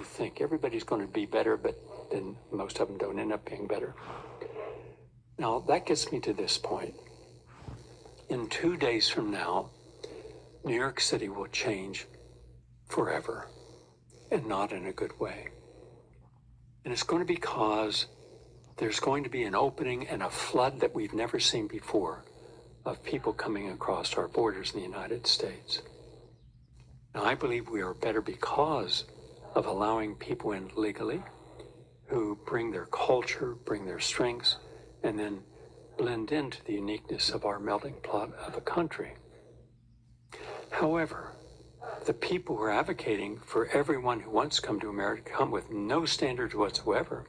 think. Everybody's going to be better, but then most of them don't end up being better. Now, that gets me to this point. In 2 days from now, New York City will change forever, and not in a good way. And it's going to be because there's going to be an opening and a flood that we've never seen before of people coming across our borders in the United States. Now, I believe we are better because of allowing people in legally who bring their culture, bring their strengths, and then blend into the uniqueness of our melting pot of a country. However, the people who are advocating for everyone who wants to come to America to come with no standards whatsoever,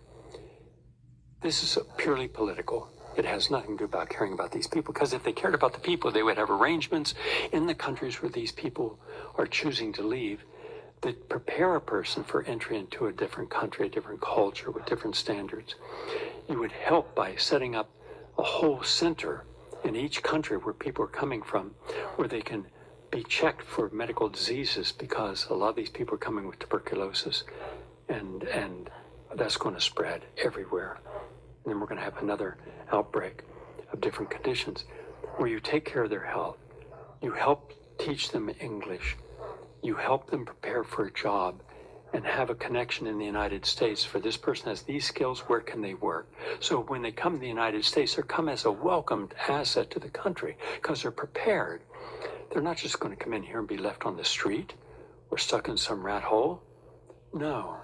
this is purely political. It has nothing to do about caring about these people, because if they cared about the people, they would have arrangements in the countries where these people are choosing to leave that prepare a person for entry into a different country, a different culture with different standards. You would help by setting up a whole center in each country where people are coming from, where they can be checked for medical diseases, because a lot of these people are coming with tuberculosis, and that's going to spread everywhere. And then we're going to have another outbreak of different conditions, where you take care of their health, you help teach them English, you help them prepare for a job, and have a connection in the United States. For this person has these skills, where can they work? So when they come to the United States, they come as a welcomed asset to the country, because they're prepared. They're not just going to come in here and be left on the street or stuck in some rat hole. No,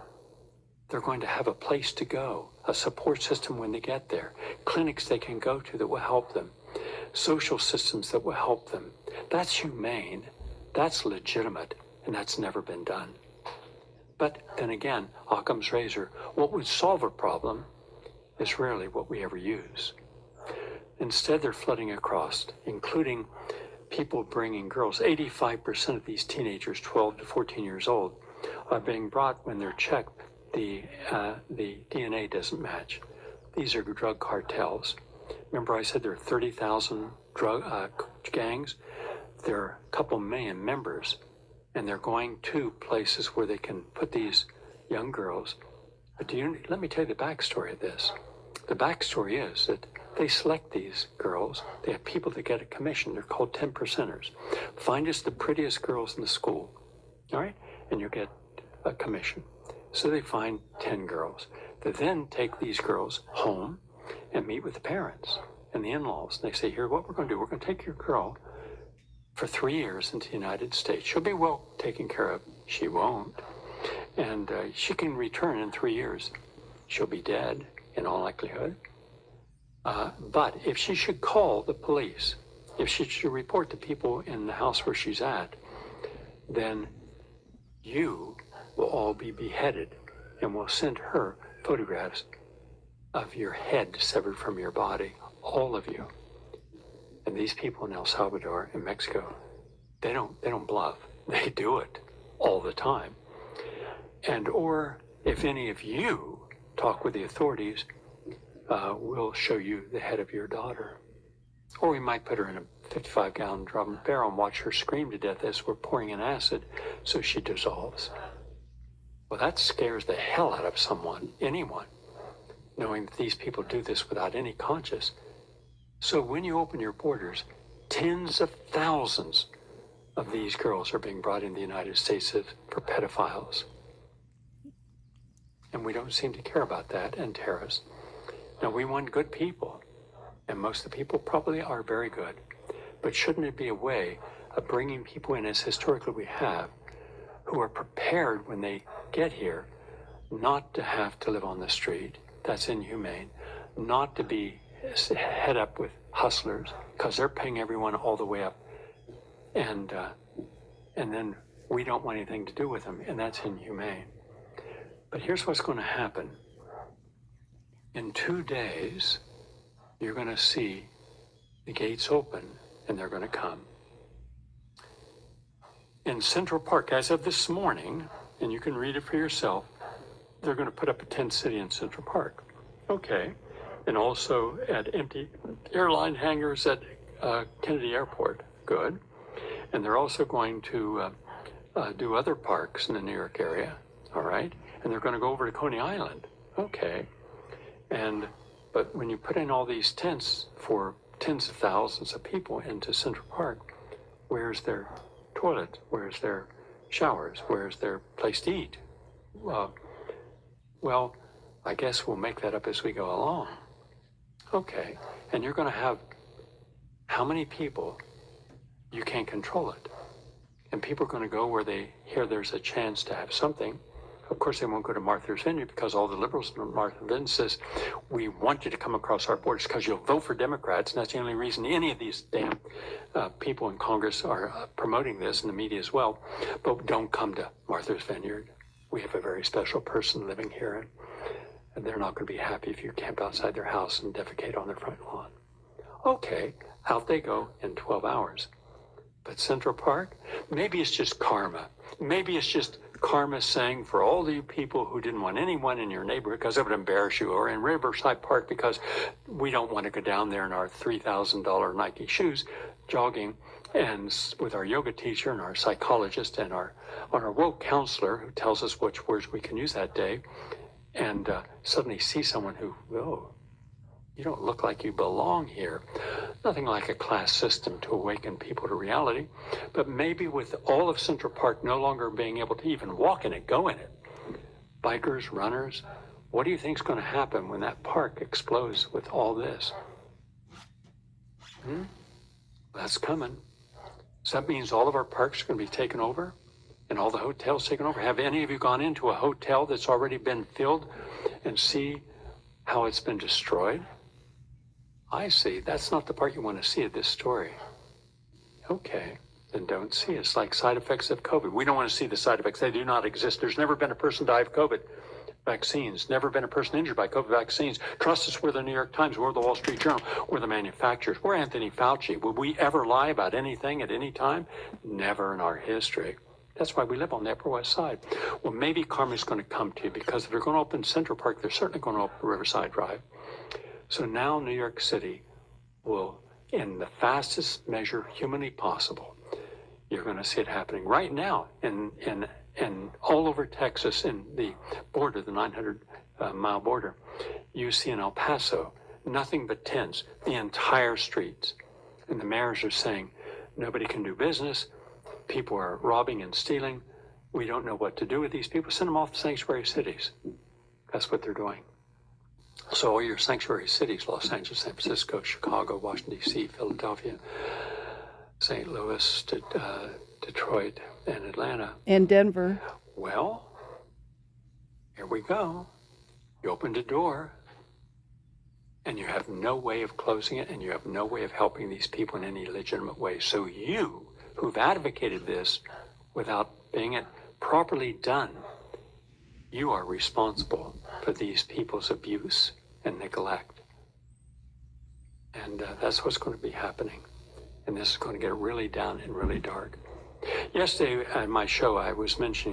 they're going to have a place to go, a support system when they get there, clinics they can go to that will help them, social systems that will help them. That's humane, that's legitimate, and that's never been done. But then again, Occam's razor, what would solve a problem is rarely what we ever use. Instead, they're flooding across, including people bringing girls. 85% of these teenagers, 12 to 14 years old, are being brought when they're checked. The DNA doesn't match. These are drug cartels. Remember I said there are 30,000 drug gangs? There are a couple million members, and they're going to places where they can put these young girls. But let me tell you the backstory of this. The backstory is that they select these girls. They have people that get a commission. They're called 10 percenters. Find us the prettiest girls in the school, all right? And you'll get a commission. So they find 10 girls. They then take these girls home and meet with the parents and the in-laws. And they say, here, what we're going to do, we're going to take your girl for 3 years into the United States. She'll be well taken care of. She won't. And she can return in 3 years. She'll be dead in all likelihood. But if she should call the police, if she should report to people in the house where she's at, then you will all be beheaded, and we'll send her photographs of your head severed from your body, all of you. And these people in El Salvador and Mexico, they don't bluff. They do it all the time. And or if any of you talk with the authorities, we'll show you the head of your daughter. Or we might put her in a 55-gallon drum barrel and watch her scream to death as we're pouring in acid so she dissolves. Well, that scares the hell out of anyone, knowing that these people do this without any conscience. So when you open your borders, tens of thousands of these girls are being brought in the United States for pedophiles. And we don't seem to care about that and terrorists. Now, we want good people, and most of the people probably are very good. But shouldn't it be a way of bringing people in, as historically we have, who are prepared when they get here not to have to live on the street? That's inhumane. Not to be head up with hustlers, because they're paying everyone all the way up. And then we don't want anything to do with them, and that's inhumane. But here's what's going to happen. In 2 days, you're going to see the gates open, and they're going to come. In Central Park, as of this morning, and you can read it for yourself, they're going to put up a tent city in Central Park. Okay. And also at empty airline hangars at Kennedy Airport. Good. And they're also going to do other parks in the New York area. All right. and they're going to go over to Coney Island. Okay. But when you put in all these tents for tens of thousands of people into Central Park, where's their toilet? Where's their showers? Where's their place to eat? Well, I guess we'll make that up as we go along. Okay. And you're going to have how many people? You can't control it. And people are going to go where they hear there's a chance to have something. Of course, they won't go to Martha's Vineyard because all the liberals in Martha's Vineyard says, we want you to come across our borders because you'll vote for Democrats. And that's the only reason any of these damn people in Congress are promoting this, and the media as well. But don't come to Martha's Vineyard. We have a very special person living here, and they're not going to be happy if you camp outside their house and defecate on their front lawn. Okay, out they go in 12 hours. But Central Park, maybe it's just karma. Maybe it's just karma saying for all the people who didn't want anyone in your neighborhood because it would embarrass you, or in Riverside Park because we don't want to go down there in our $3,000 Nike shoes jogging, and with our yoga teacher and our psychologist and our woke counselor who tells us which words we can use that day, and suddenly see someone who, oh, you don't look like you belong here. Nothing like a class system to awaken people to reality. But maybe with all of Central Park no longer being able to even walk in it, go in it, bikers, runners, what do you think is going to happen when that park explodes with all this? That's coming. So that means all of our parks are going to be taken over and all the hotels taken over. Have any of you gone into a hotel that's already been filled and see how it's been destroyed? I see. That's not the part you want to see of this story. Okay, then don't see it. It's like side effects of COVID. We don't want to see the side effects. They do not exist. There's never been a person die of COVID vaccines. Never been a person injured by COVID vaccines. Trust us, we're the New York Times. We're the Wall Street Journal. We're the manufacturers. We're Anthony Fauci. Would we ever lie about anything at any time? Never in our history. That's why we live on the Upper West Side. Well, maybe karma's going to come to you, because if they're going to open Central Park, they're certainly going to open Riverside Drive. So now New York City will, in the fastest measure humanly possible, you're going to see it happening right now in all over Texas, in the border, the 900-mile border. You see in El Paso, nothing but tents, the entire streets. And the mayors are saying, nobody can do business. People are robbing and stealing. We don't know what to do with these people. Send them off to sanctuary cities. That's what they're doing. So all your sanctuary cities, Los Angeles, San Francisco, Chicago, Washington, D.C., Philadelphia, St. Louis, Detroit, and Atlanta. And Denver. Well, here we go. You opened a door, and you have no way of closing it, and you have no way of helping these people in any legitimate way. So you, who've advocated this without being it properly done, you are responsible for these people's abuse and neglect. And that's what's going to be happening. And this is going to get really down and really dark. Yesterday at my show, I was mentioning